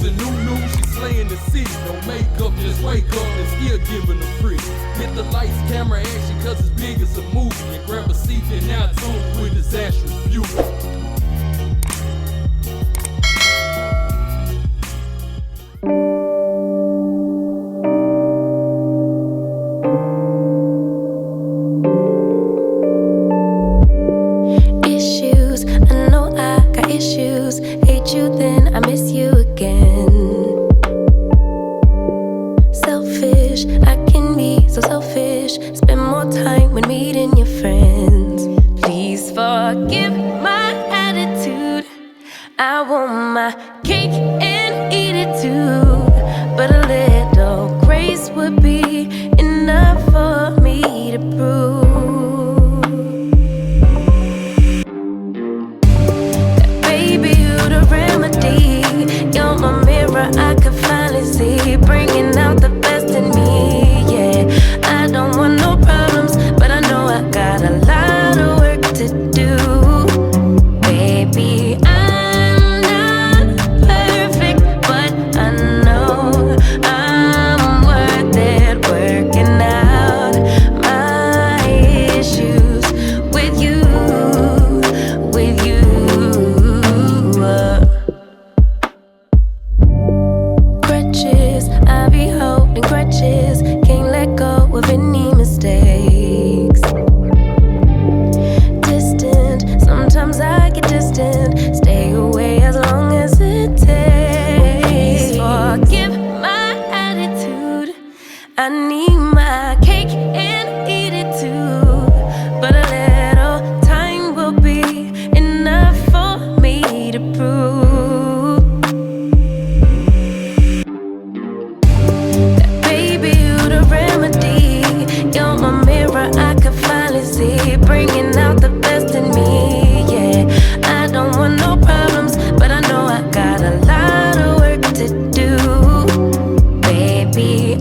a new, she's slaying the city. No makeup, just wake up and still giving them pretty. Hit the lights, camera, action, cause it's big as a movie. And grab a seat and now tune with Disastrous Beauty. I want my cake and eat it too, but a little grace would be enough for me to prove that baby you the remedy. You're my mirror, I can finally see, bringing out the best in me. Yeah, I don't want no problems, but I know I got a lot of work to do. Baby, I need my cake and eat it too, but a little time will be enough for me to prove that baby you the remedy. You're my mirror, I can finally see, bringing out the best in me. Yeah, I don't want no problems, but I know I got a lot of work to do. Baby,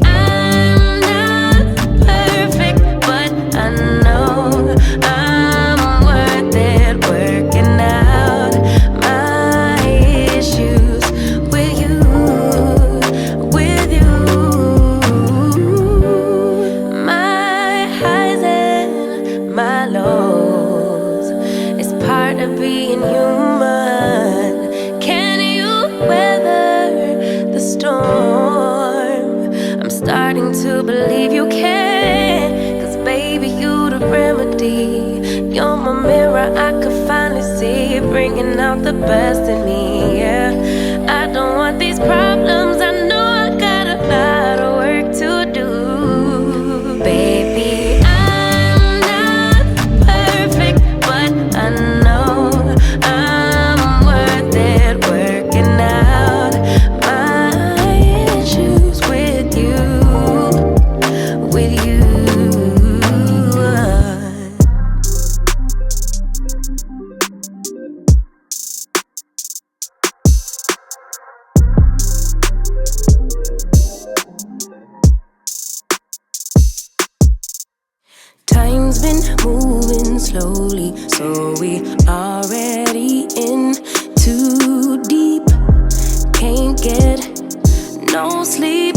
being human, can you weather the storm? I'm starting to believe you can, cause baby you the remedy. You're my mirror, I could finally see, bringing out the best in me. Yeah, I don't want these problems, I know I got a lot of work to do. Baby, I'm not perfect, but I know time's been moving slowly, so we already in too deep. Can't get no sleep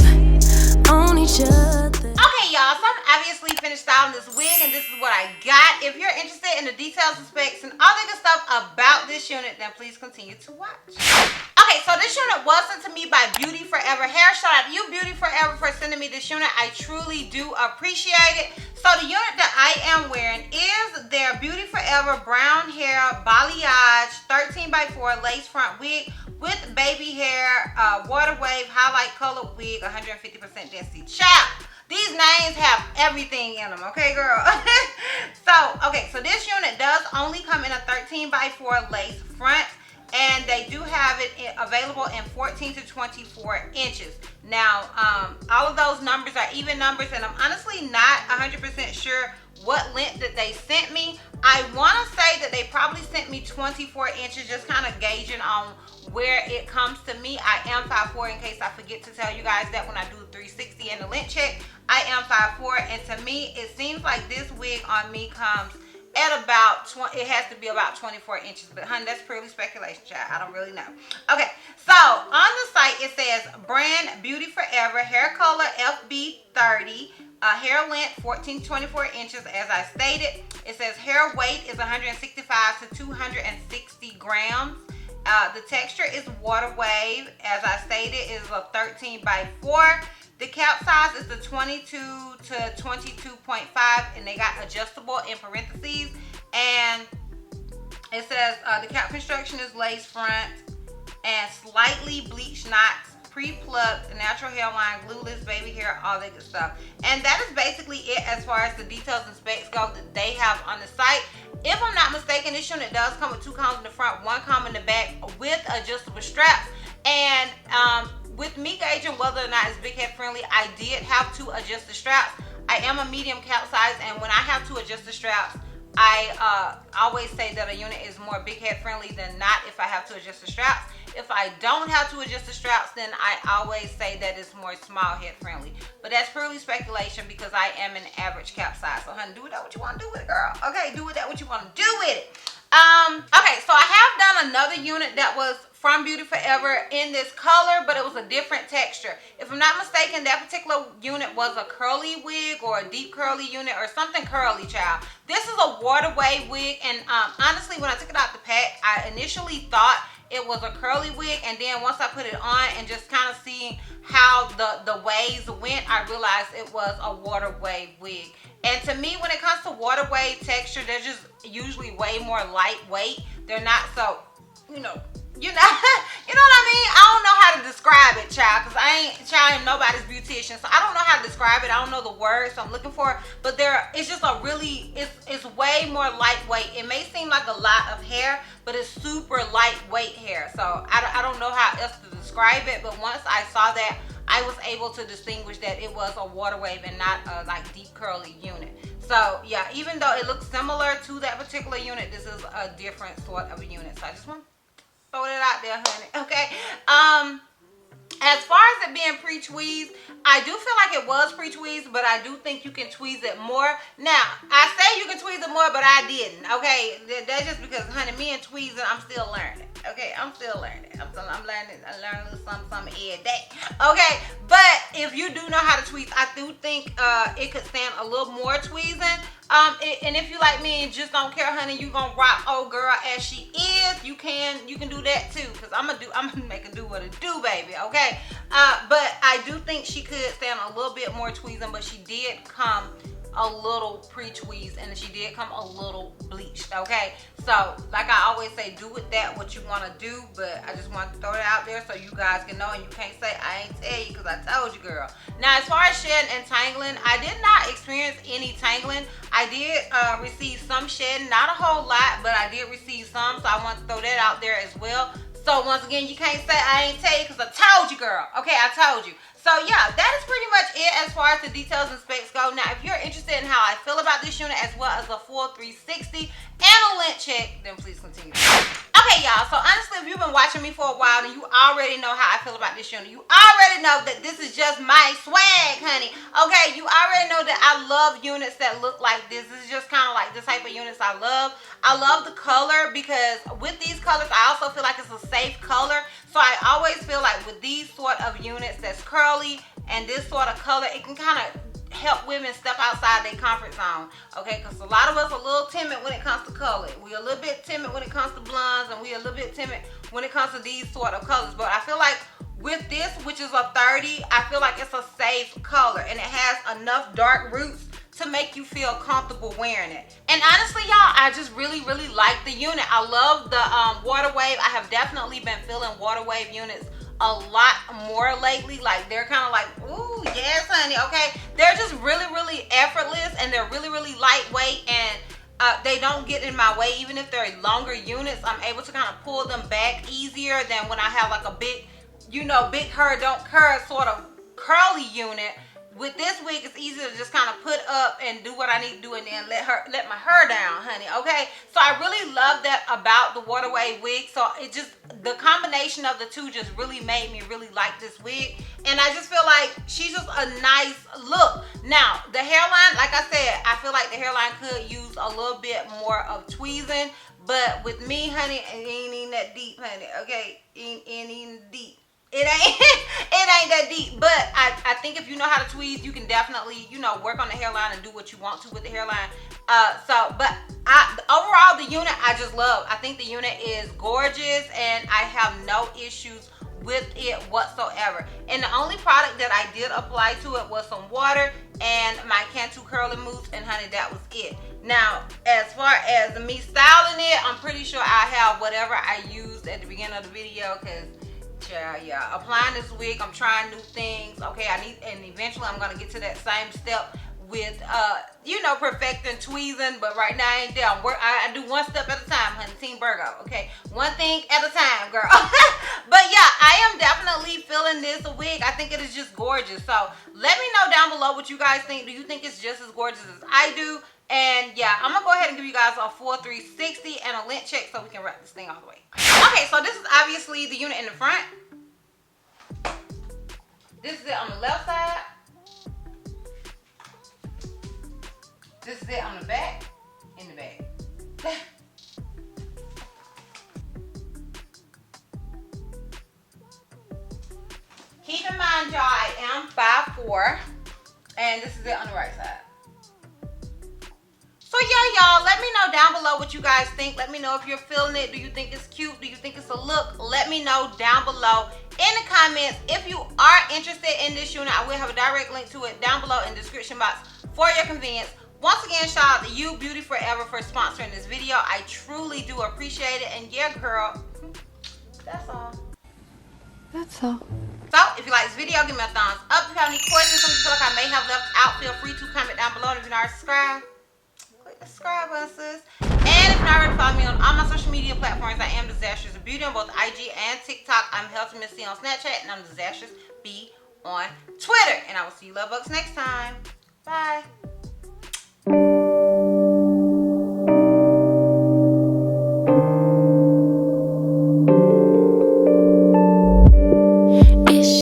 on each other. Okay, y'all, so I'm obviously finished styling this wig, and this is what I got. If you're interested in the details and specs and all the good stuff about this unit, then please continue to watch. Okay, so this unit was sent to me by BeautyForever Hair. Shout out to you, BeautyForever, for sending me this unit. I truly do appreciate it. So the unit that I am wearing is their BeautyForever Brown Hair Balayage 13x4 lace front wig with baby hair, water wave, highlight colored wig, 150% density. Child, these names have everything in them, okay, girl? So this unit does only come in a 13x4 lace front, and they do have it available in 14 to 24 inches. Now, all of those numbers are even numbers, and I'm honestly not 100% sure what length that they sent me. I want to say that they probably sent me 24 inches, just kind of gauging on where it comes to me. I am 5'4", in case I forget to tell you guys that when I do 360 and the length check. I am 5'4", and to me, it seems like this wig on me comes at about 20, it has to be about 24 inches. But honey, that's purely speculation, child. I don't really know. Okay, so on the site it says brand BeautyForever, hair color FB30, hair length 14 to 24 inches. As I stated, it says hair weight is 165 to 260 grams. The texture is water wave. As I stated, is a 13 by 4. The cap size is the 22 to 22.5, and they got adjustable in parentheses. And it says the cap construction is lace front and slightly bleached knots, pre-plucked, natural hairline, glueless baby hair, all that good stuff. And that is basically it as far as the details and specs go that they have on the site. If I'm not mistaken, this unit does come with 2 combs in the front, 1 comb in the back with adjustable straps. And with me gauging whether or not it's big head friendly, I did have to adjust the straps. I am a medium cap size, and when I have to adjust the straps, I always say that a unit is more big head friendly than not if I have to adjust the straps. If I don't have to adjust the straps, then I always say that it's more small head friendly. But that's purely speculation because I am an average cap size. So honey, do with that what you want to do with it, girl. Okay, do with that what you want to do with it. Okay, so I have done another unit that was from BeautyForever in this color, but it was a different texture. If I'm not mistaken, that particular unit was a curly wig or a deep curly unit or something curly, child. This is a water wave wig, and honestly, when I took it out the pack, I initially thought it was a curly wig, and then once I put it on and just kind of seeing how the waves went, I realized it was a water wave wig. And to me, when it comes to water wave texture, they're just usually way more lightweight. They're not so, you know what I mean? I don't know how to describe it, child, because I am nobody's beautician, so I don't know how to describe it. I don't know the words I'm looking for, but it's just a really, it's way more lightweight. It may seem like a lot of hair, but it's super lightweight hair. So I don't know how else to describe it, but once I saw that, I was able to distinguish that it was a water wave and not a like deep curly unit. So yeah, even though it looks similar to that particular unit, this is a different sort of a unit. So I just want to throw it out there, honey. Okay. As far as it being pre-tweezed, I do feel like it was pre-tweezed, but I do think you can tweeze it more. Now, I say you can tweeze it more, but I didn't. Okay, that's just because, honey, me and tweezing, I'm still learning. Okay, I'm still learning. I'm learning a little something every day. Okay, but if you do know how to tweeze, I do think it could stand a little more tweezing. And if you like me and just don't care, honey, you gonna rock old girl as she is, you can do that too, because I'm gonna make her do what it do, baby. Okay, but I do think she could stand a little bit more tweezing, but she did come a little pre-tweezed and she did come a little bleached. Okay, so like I always say, do with that what you want to do, but I just wanted to throw it out there so you guys can know, and you can't say I ain't tell you because I told you, girl. Now, as far as shedding and tangling, I did not experience any tangling. I did receive some shedding, not a whole lot, but I did receive some, so I want to throw that out there as well. So once again, you can't say I ain't tell you because I told you, girl. Okay, I told you. So yeah, that is pretty much it as far as the details and specs go. Now, if you're interested in how I feel about this unit as well as a full 360 and a lint check, then please continue. Okay, y'all, so honestly, if you've been watching me for a while, then you already know how I feel about this unit. You already know that this is just my swag, honey. Okay, you already know that I love units that look like this. This is just kind of like the type of units I love. I love the color because with these colors, I also feel like it's a safe color. So I always feel like with these sort of units that's curly and this sort of color, it can kind of help women step outside their comfort zone. Okay, because a lot of us are a little timid when it comes to color. We're a little bit timid when it comes to blondes, and we're a little bit timid when it comes to these sort of colors. But I feel like with this, which is a 30, I feel like it's a safe color and it has enough dark roots to make you feel comfortable wearing it. And honestly, y'all, I just really like the unit. I love the water wave. I have definitely been feeling water wave units a lot more lately. Like, they're kind of like, ooh, yes, honey, okay? They're just really effortless, and they're really lightweight, and they don't get in my way. Even if they're longer units, I'm able to kind of pull them back easier than when I have like a big, big hair, don't curl sort of curly unit. with this wig, it's easy to just kind of put up and do what I need to do and then let my hair down, honey, okay? So I really love that about the Water Wave wig. So it just, the combination of the two just really made me really like this wig. And I just feel like she's just a nice look. Now, the hairline, like I said, I feel like the hairline could use a little bit more of tweezing. But with me, honey, it ain't even that deep, honey, okay? It ain't even deep. It ain't that deep, but I think if you know how to tweeze, you can definitely, you know, work on the hairline and do what you want to with the hairline. But overall, the unit I just love. I think the unit is gorgeous, and I have no issues with it whatsoever. And the only product that I did apply to it was some water and my Cantu curling mousse, and honey, that was it. Now, as far as me styling it, I'm pretty sure I have whatever I used at the beginning of the video, because yeah, applying this wig, I'm trying new things, okay? And eventually I'm gonna get to that same step with you know, perfecting tweezing, but right now I ain't there. I do one step at a time, honey. Team Virgo, okay? One thing at a time, girl. But yeah, I am definitely feeling this wig. I think it is just gorgeous. So let me know down below what you guys think. Do you think it's just as gorgeous as I do? And yeah, I'm gonna go ahead and give you guys a full 360 and a lint check so we can wrap this thing all the way. Okay, so this is obviously the unit in the front. This is it on the left side. This is it on the back, in the back. Keep in mind, y'all, I am 5'4", and this is it on the right side. So yeah, y'all, let me know down below what you guys think. Let me know if you're feeling it. Do you think it's cute? Do you think it's a look? Let me know down below in the comments. If you are interested in this unit, I will have a direct link to it down below in the description box for your convenience. Once again, shout out to you, BeautyForever, for sponsoring this video. I truly do appreciate it. And yeah, girl, that's all. That's all. So, if you like this video, give me a thumbs up. If you have any questions, something you feel like I may have left out, feel free to comment down below. And if you're not already subscribed, click the subscribe button, sis. And if you're not already following me on all my social media platforms, I am DizastrousBeauty on both IG and TikTok. I'm Healthy Miss C on Snapchat, and I'm DizastrousB on Twitter. And I will see you love bugs next time. Bye.